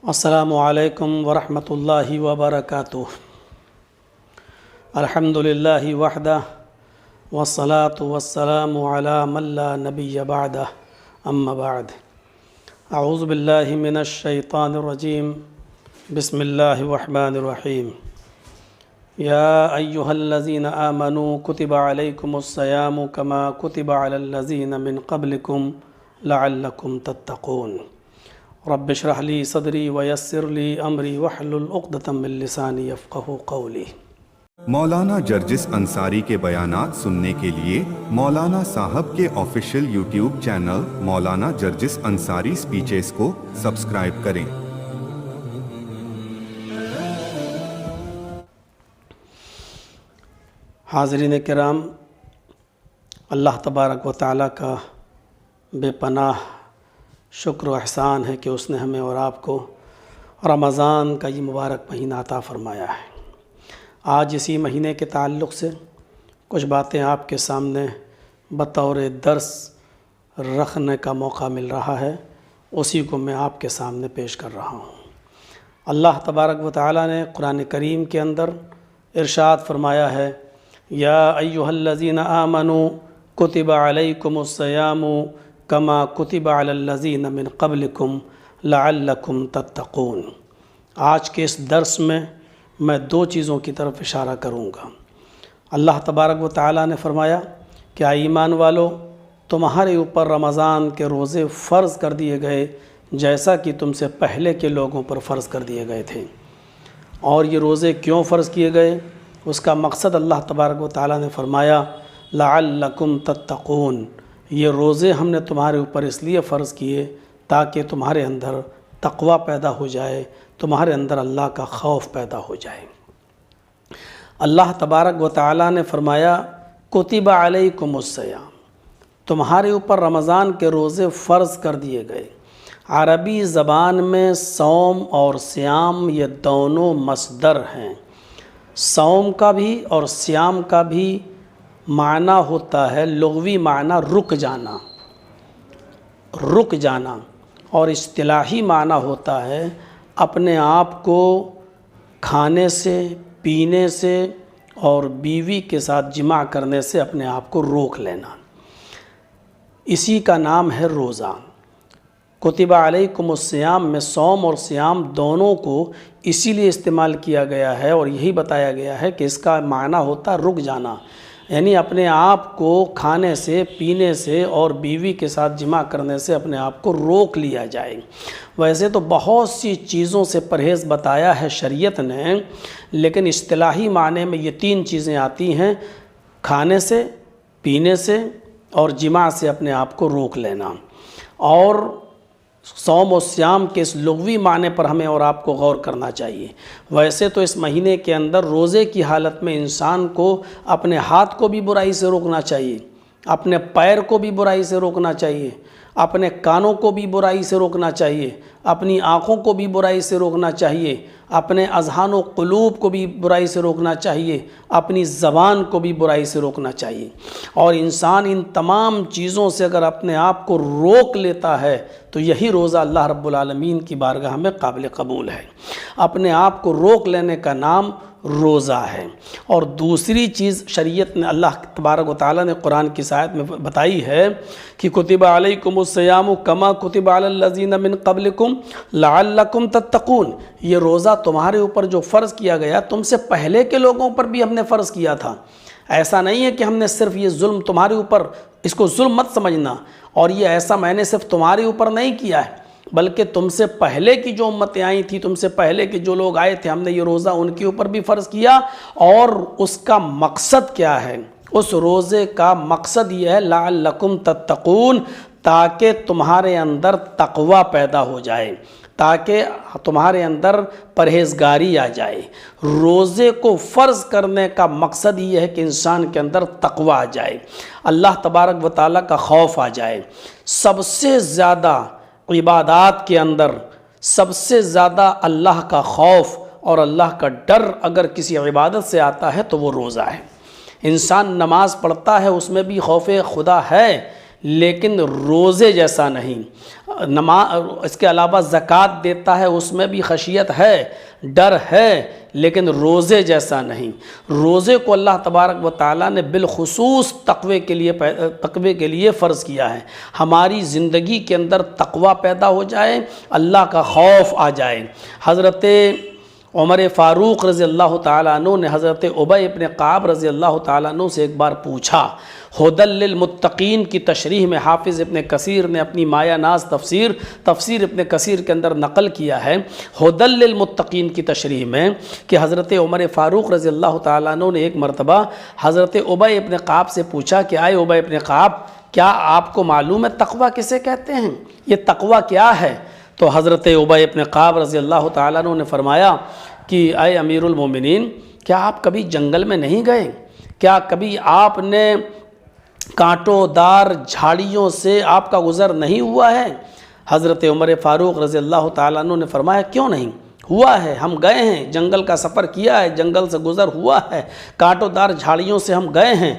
السلام علیکم ورحمۃ اللہ وبرکاتہ۔ الحمد للہ وحدہ والصلاة والسلام علی من لا نبی بعدہ، اما بعد۔ اعوذ باللہ من الشیطان الرجیم، بسم اللہ الرحمن الرحیم۔ یا ایہا الذین آمنوا کتب علیکم الصیام کما کتب علی الذین من قبلکم لعلکم تتقون۔ رب اشرح لی صدری ویسر لی امری واحلل عقدۃ من لسانی یفقہوا قولی۔ مولانا جرجس انصاری کے بیانات سننے کے لیے مولانا صاحب کے آفیشیل یوٹیوب چینل مولانا جرجس انصاری سپیچز کو سبسکرائب کریں۔ حاضرین کرام، اللہ تبارک و تعالیٰ کا بے پناہ شکر و احسان ہے کہ اس نے ہمیں اور آپ کو رمضان کا یہ مبارک مہینہ عطا فرمایا ہے۔ آج اسی مہینے کے تعلق سے کچھ باتیں آپ کے سامنے بطور درس رکھنے کا موقع مل رہا ہے، اسی کو میں آپ کے سامنے پیش کر رہا ہوں۔ اللہ تبارک و تعالیٰ نے قرآن کریم کے اندر ارشاد فرمایا ہے، یا ایہا الذین آمنوا کتب علیکم الصیام کما کتب علی الذین من قبلکم لعلکم تتقون۔ آج کے اس درس میں دو چیزوں کی طرف اشارہ کروں گا۔ اللہ تبارک و تعالیٰ نے فرمایا کہ اے ایمان والو، تمہارے اوپر رمضان کے روزے فرض کر دیے گئے جیسا کہ تم سے پہلے کے لوگوں پر فرض کر دیے گئے تھے۔ اور یہ روزے کیوں فرض کیے گئے؟ اس کا مقصد اللہ تبارک و تعالیٰ نے فرمایا لعلکم تتقون۔ یہ روزے ہم نے تمہارے اوپر اس لیے فرض کیے تاکہ تمہارے اندر تقوی پیدا ہو جائے، تمہارے اندر اللہ کا خوف پیدا ہو جائے۔ اللہ تبارک و تعالیٰ نے فرمایا کتب علیکم الصیام، تمہارے اوپر رمضان کے روزے فرض کر دیے گئے۔ عربی زبان میں صوم اور صیام یہ دونوں مصدر ہیں۔ صوم کا بھی اور صیام کا بھی معنی ہوتا ہے، لغوی معنی رک جانا، اور اصطلاحی معنی ہوتا ہے اپنے آپ کو کھانے سے، پینے سے اور بیوی کے ساتھ جماع کرنے سے اپنے آپ کو روک لینا۔ اسی کا نام ہے روزہ۔ کتب علیکم الصیام میں صوم اور صیام دونوں کو اسی لیے استعمال کیا گیا ہے اور یہی بتایا گیا ہے کہ اس کا معنی ہوتا ہے رک جانا، یعنی اپنے آپ کو کھانے سے، پینے سے اور بیوی کے ساتھ جماع کرنے سے اپنے آپ کو روک لیا جائے۔ ویسے تو بہت سی چیزوں سے پرہیز بتایا ہے شریعت نے، لیکن اصطلاحی معنی میں یہ تین چیزیں آتی ہیں: کھانے سے، پینے سے اور جماع سے اپنے آپ کو روک لینا۔ اور صوم و صیام کے اس لغوی معنی پر ہمیں اور آپ کو غور کرنا چاہیے۔ ویسے تو اس مہینے کے اندر روزے کی حالت میں انسان کو اپنے ہاتھ کو بھی برائی سے روکنا چاہیے، اپنے پیر کو بھی برائی سے روکنا چاہیے، اپنے کانوں کو بھی برائی سے روکنا چاہیے، اپنی آنکھوں کو بھی برائی سے روکنا چاہیے، اپنے اذہان و قلوب کو بھی برائی سے روکنا چاہیے، اپنی زبان کو بھی برائی سے روکنا چاہیے۔ اور انسان ان تمام چیزوں سے اگر اپنے آپ کو روک لیتا ہے تو یہی روزہ اللہ رب العالمین کی بارگاہ میں قابل قبول ہے۔ اپنے آپ کو روک لینے کا نام روزہ ہے۔ اور دوسری چیز شریعت نے، اللہ تبارک و تعالیٰ نے قرآن کی آیت میں بتائی ہے کہ کتب علیکم الصیام کما کتب علی الذین من قبلکم لعلکم تتقون۔ یہ روزہ تمہارے اوپر جو فرض کیا گیا تم سے پہلے کے لوگوں پر بھی ہم نے فرض کیا تھا۔ ایسا نہیں ہے کہ ہم نے صرف یہ ظلم تمہارے اوپر، اس کو ظلم مت سمجھنا، اور یہ ایسا میں نے صرف تمہارے اوپر نہیں کیا ہے، بلکہ تم سے پہلے کی جو امتیں آئی تھیں، تم سے پہلے کے جو لوگ آئے تھے، ہم نے یہ روزہ ان کے اوپر بھی فرض کیا۔ اور اس کا مقصد کیا ہے؟ اس روزے کا مقصد یہ ہے لعلکم تتقون، تاکہ تمہارے اندر تقوی پیدا ہو جائے، تاکہ تمہارے اندر پرہیزگاری آ جائے۔ روزے کو فرض کرنے کا مقصد یہ ہے کہ انسان کے اندر تقوی آ جائے، اللہ تبارک و تعالیٰ کا خوف آ جائے۔ سب سے زیادہ عبادات کے اندر سب سے زیادہ اللہ کا خوف اور اللہ کا ڈر اگر کسی عبادت سے آتا ہے تو وہ روزہ ہے۔ انسان نماز پڑھتا ہے، اس میں بھی خوف خدا ہے، لیکن روزے جیسا نہیں۔ اس کے علاوہ زکوٰۃ دیتا ہے، اس میں بھی خشیت ہے، ڈر ہے، لیکن روزے جیسا نہیں۔ روزے کو اللہ تبارک و تعالیٰ نے بالخصوص تقوی کے لیے فرض کیا ہے۔ ہماری زندگی کے اندر تقوی پیدا ہو جائے، اللہ کا خوف آ جائے۔ حضرت عمر فاروق رضی اللہ تعالیٰ عنہ نے حضرت ابی ابن کعب رضی اللہ تعالیٰ عنہ سے ایک بار پوچھا۔ ھدی للمتقین کی تشریح میں حافظ ابن کثیر نے اپنی مایہ ناز تفسیر ابن کثیر کے اندر نقل کیا ہے، ھدی للمتقین کی تشریح میں، کہ حضرت عمر فاروق رضی اللہ تعالیٰ عنہ نے ایک مرتبہ حضرت ابی ابن کعب سے پوچھا کہ آئے ابی ابن کعب، کیا آپ کو معلوم ہے تقوی کسے کہتے ہیں؟ یہ تقوی کیا ہے؟ تو حضرت ابی ابن کعب رضی اللہ تعالیٰ عنہ نے فرمایا کہ اے امیر المومنین، کیا آپ کبھی جنگل میں نہیں گئے؟ کیا کبھی آپ نے کانٹوں دار جھاڑیوں سے آپ کا گزر نہیں ہوا ہے؟ حضرت عمر فاروق رضی اللہ تعالیٰ عنہ نے فرمایا کیوں نہیں، ہوا ہے، ہم گئے ہیں، جنگل کا سفر کیا ہے، جنگل سے گزر ہوا ہے، کانٹوں دار جھاڑیوں سے ہم گئے ہیں۔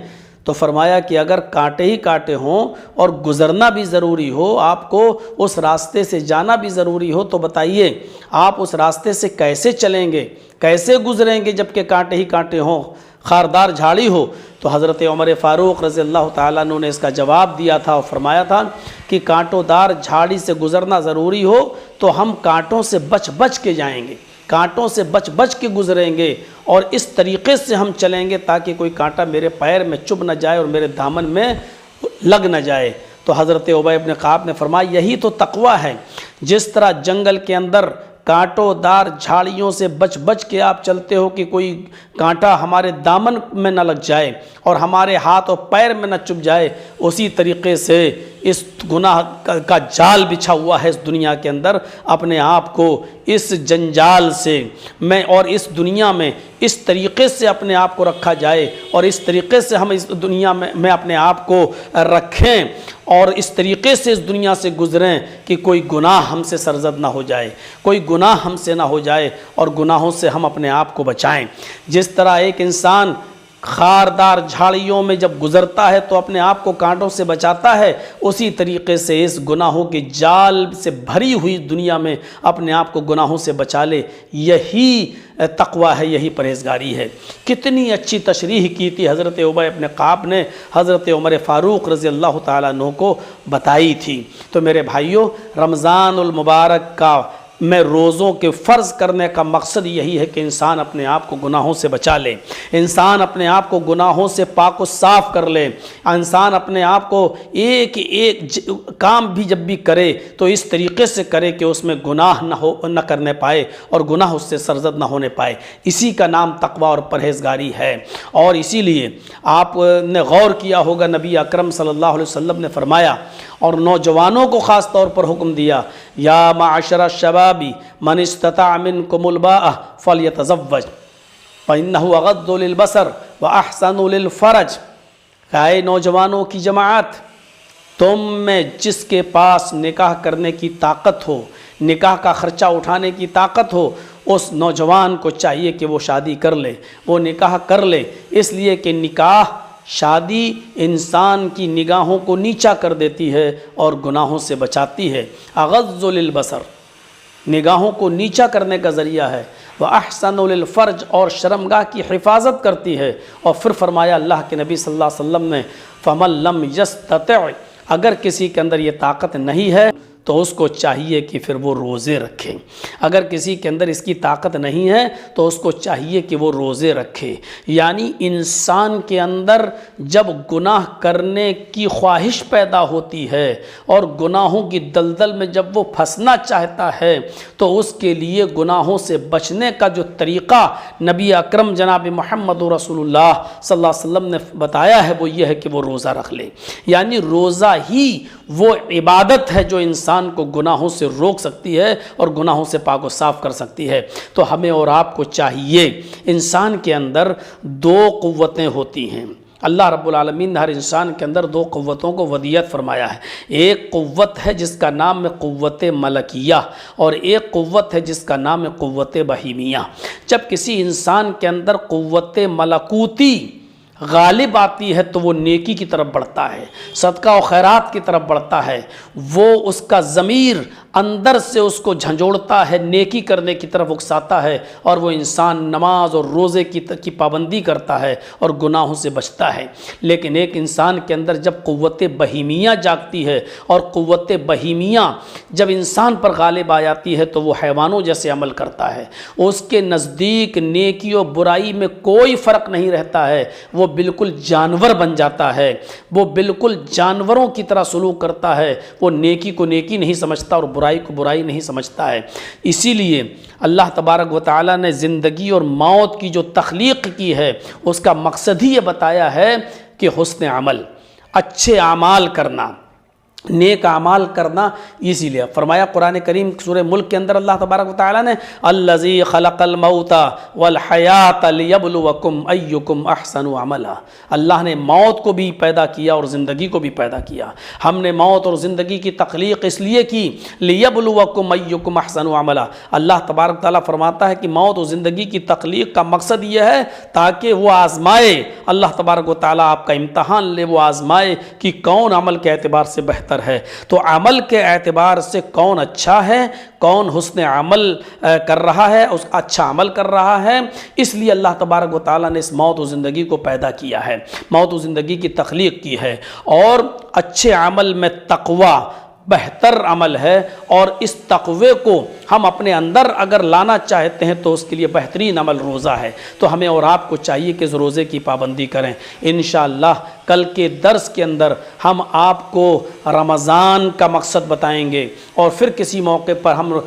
تو فرمایا کہ اگر کانٹے ہی کانٹے ہوں اور گزرنا بھی ضروری ہو، آپ کو اس راستے سے جانا بھی ضروری ہو، تو بتائیے آپ اس راستے سے کیسے چلیں گے، کیسے گزریں گے جبکہ کانٹے ہی کانٹے ہوں، خاردار جھاڑی ہو؟ تو حضرت عمر فاروق رضی اللہ تعالیٰ عنہ نے اس کا جواب دیا تھا اور فرمایا تھا کہ کانٹوں دار جھاڑی سے گزرنا ضروری ہو تو ہم کانٹوں سے بچ کے جائیں گے، کانٹوں سے بچ کے گزریں گے، اور اس طریقے سے ہم چلیں گے تاکہ کوئی کانٹا میرے پیر میں چبھ نہ جائے اور میرے دامن میں لگ نہ جائے۔ تو حضرت ابی ابن کعب نے فرمایا یہی تو تقوی ہے۔ جس طرح جنگل کے اندر کانٹوں دار جھاڑیوں سے بچ کے آپ چلتے ہو کہ کوئی کانٹا ہمارے دامن میں نہ لگ جائے اور ہمارے ہاتھ اور پیر میں نہ چبھ جائے، اسی طریقے سے اس گناہ کا جال بچھا ہوا ہے اس دنیا کے اندر۔ اپنے آپ کو اس جنجال سے اور اس دنیا میں اس طریقے سے اپنے آپ کو رکھا جائے، اور اس طریقے سے ہم اس دنیا میں اپنے آپ کو رکھیں اور اس طریقے سے اس دنیا سے گزریں کہ کوئی گناہ ہم سے سرزد نہ ہو جائے، کوئی گناہ ہم سے نہ ہو جائے، اور گناہوں سے ہم اپنے آپ کو بچائیں۔ جس طرح ایک انسان خاردار جھاڑیوں میں جب گزرتا ہے تو اپنے آپ کو کانٹوں سے بچاتا ہے، اسی طریقے سے اس گناہوں کے جال سے بھری ہوئی دنیا میں اپنے آپ کو گناہوں سے بچا لے۔ یہی تقوی ہے، یہی پرہیزگاری ہے۔ کتنی اچھی تشریح کی تھی حضرت ابی ابن کعب نے حضرت عمر فاروق رضی اللہ تعالیٰ عنہ کو بتائی تھی۔ تو میرے بھائیوں، رمضان المبارک کا میں روزوں کے فرض کرنے کا مقصد یہی ہے کہ انسان اپنے آپ کو گناہوں سے بچا لے، انسان اپنے آپ کو گناہوں سے پاک و صاف کر لے، انسان اپنے آپ کو ایک کام بھی جب بھی کرے تو اس طریقے سے کرے کہ اس میں گناہ نہ کرنے پائے اور گناہ اس سے سرزد نہ ہونے پائے۔ اسی کا نام تقوی اور پرہیزگاری ہے۔ اور اسی لیے آپ نے غور کیا ہوگا، نبی اکرم صلی اللہ علیہ وسلم نے فرمایا اور نوجوانوں کو خاص طور پر حکم دیا، یا معاشر الشباب من استطاع منکم الباءۃ فلیتزوج فانہ اغض للبصر واحسن للفرج۔ اے نوجوانوں کی جماعت، تم میں جس کے پاس نکاح کرنے کی طاقت ہو، نکاح کا خرچہ اٹھانے کی طاقت ہو، اس نوجوان کو چاہیے کہ وہ شادی کر لے، وہ نکاح کر لے، اس لیے کہ نکاح، شادی انسان کی نگاہوں کو نیچا کر دیتی ہے اور گناہوں سے بچاتی ہے۔ اغض للبصر، نگاہوں کو نیچا کرنے کا ذریعہ ہے، وَأَحْسَنُ لِلْفَرْجِ، اور شرمگاہ کی حفاظت کرتی ہے۔ اور پھر فرمایا اللہ کے نبی صلی اللہ علیہ وسلم نے، فَمَن لَّمْ يَسْتَطِعْ، اگر کسی کے اندر یہ طاقت نہیں ہے تو اس کو چاہیے کہ پھر وہ روزے رکھے۔ اگر کسی کے اندر اس کی طاقت نہیں ہے تو اس کو چاہیے کہ وہ روزے رکھے۔ یعنی انسان کے اندر جب گناہ کرنے کی خواہش پیدا ہوتی ہے اور گناہوں کی دلدل میں جب وہ پھنسنا چاہتا ہے تو اس کے لیے گناہوں سے بچنے کا جو طریقہ نبی اکرم جناب محمد رسول اللہ صلی اللہ علیہ وسلم نے بتایا ہے وہ یہ ہے کہ وہ روزہ رکھ لے۔ یعنی روزہ ہی وہ عبادت ہے جو انسان کو گناہوں سے روک سکتی ہے اور گناہوں سے پاک و صاف کر سکتی ہے۔ تو ہمیں اور آپ کو چاہیے، انسان کے اندر دو قوتیں ہوتی ہیں۔ اللہ رب العالمین نے ہر انسان کے اندر دو قوتوں کو ودیت فرمایا ہے۔ ایک قوت ہے جس کا نام ہے قوت ملکیہ، اور ایک قوت ہے جس کا نام ہے قوت بہیمیہ۔ جب کسی انسان کے اندر قوت ملکوتی غالب آتی ہے تو وہ نیکی کی طرف بڑھتا ہے، صدقہ و خیرات کی طرف بڑھتا ہے، وہ اس کا ضمیر اندر سے اس کو جھنجھوڑتا ہے، نیکی کرنے کی طرف اکساتا ہے، اور وہ انسان نماز اور روزے کی پابندی کرتا ہے اور گناہوں سے بچتا ہے۔ لیکن ایک انسان کے اندر جب قوت بہیمیہ جاگتی ہے، اور قوت بہیمیہ جب انسان پر غالب آ جاتی ہے تو وہ حیوانوں جیسے عمل کرتا ہے، اس کے نزدیک نیکی و برائی میں کوئی فرق نہیں رہتا ہے، وہ بالکل جانور بن جاتا ہے، وہ بالکل جانوروں کی طرح سلوک کرتا ہے، وہ نیکی کو نیکی نہیں سمجھتا اور برائی کو برائی نہیں سمجھتا ہے۔ اسی لیے اللہ تبارک و تعالیٰ نے زندگی اور موت کی جو تخلیق کی ہے، اس کا مقصد ہی یہ بتایا ہے کہ حسن عمل، اچھے اعمال کرنا، نیک اعمال کرنا۔ اسی لیے فرمایا قرآن کریم سورہ ملک کے اندر اللہ تبارک و تعالیٰ نے الذی خلق الموت والحیات لیبلوکم ایکم احسن عملا، اللہ نے موت کو بھی پیدا کیا اور زندگی کو بھی پیدا کیا۔ ہم نے موت اور زندگی کی تخلیق اس لیے کی لیبلوکم ایکم احسن عملا، اللہ تبارک و تعالیٰ فرماتا ہے کہ موت اور زندگی کی تخلیق کا مقصد یہ ہے تاکہ وہ آزمائے، اللہ تبارک و تعالیٰ آپ کا امتحان لے، وہ آزمائے کہ کون عمل کے اعتبار سے بہتر ہے۔ تو عمل کے اعتبار سے کون اچھا ہے، کون حسن عمل کر رہا ہے، اس اچھا عمل کر رہا ہے، اس لیے اللہ تبارک و تعالیٰ نے اس موت و زندگی کو پیدا کیا ہے، موت و زندگی کی تخلیق کی ہے۔ اور اچھے عمل میں تقوی بہتر عمل ہے، اور اس تقوی کو ہم اپنے اندر اگر لانا چاہتے ہیں تو اس کے لیے بہترین عمل روزہ ہے۔ تو ہمیں اور آپ کو چاہیے کہ اس روزے کی پابندی کریں۔ انشاءاللہ کل کے درس کے اندر ہم آپ کو رمضان کا مقصد بتائیں گے، اور پھر کسی موقع پر ہم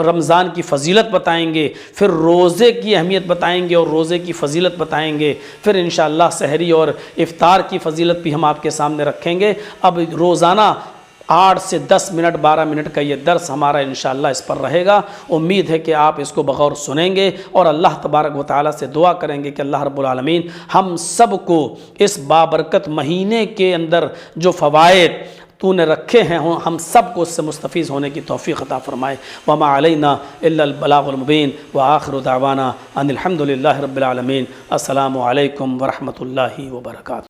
رمضان کی فضیلت بتائیں گے، پھر روزے کی اہمیت بتائیں گے اور روزے کی فضیلت بتائیں گے، پھر انشاءاللہ سحری اور افطار کی فضیلت بھی ہم آپ کے سامنے رکھیں گے۔ اب روزانہ 8 سے 10 منٹ 12 منٹ کا یہ درس ہمارا انشاءاللہ اس پر رہے گا۔ امید ہے کہ آپ اس کو بغور سنیں گے، اور اللہ تبارک و تعالیٰ سے دعا کریں گے کہ اللہ رب العالمین ہم سب کو اس بابرکت مہینے کے اندر جو فوائد تو نے رکھے ہیں ہم سب کو اس سے مستفیض ہونے کی توفیق عطا فرمائے۔ وما علینا الا البلاغ المبین، وآخر دعوانا ان الحمد للہ رب العالمین۔ السلام علیکم ورحمۃ اللہ وبرکاتہ۔